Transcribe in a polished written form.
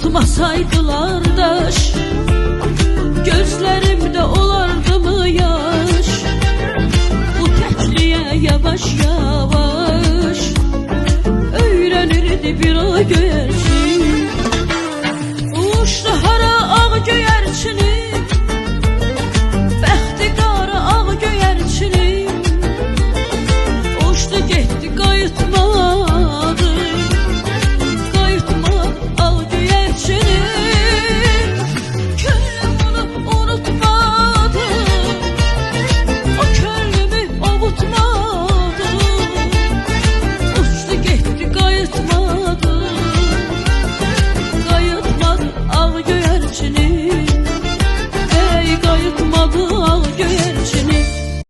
Unutmasaydılar daş, gözlerimde olardı mı yaş? Bu təkliyə yavaş yavaş öğrenirdi bir o göyerçin. Uçtu hara ağ göyerçinin, bəxti qara ağ göyerçinin. Uçtu getdi qayıtmadı, qayıtmadı ağ göyerçinin. Könlüm onu unutmadı, o könlümü avutmadı. Uçtu getdi qayıtmadı, qayıtmadı ağ göyerçinin. Ey qayıtmadı ağ göyerçinin.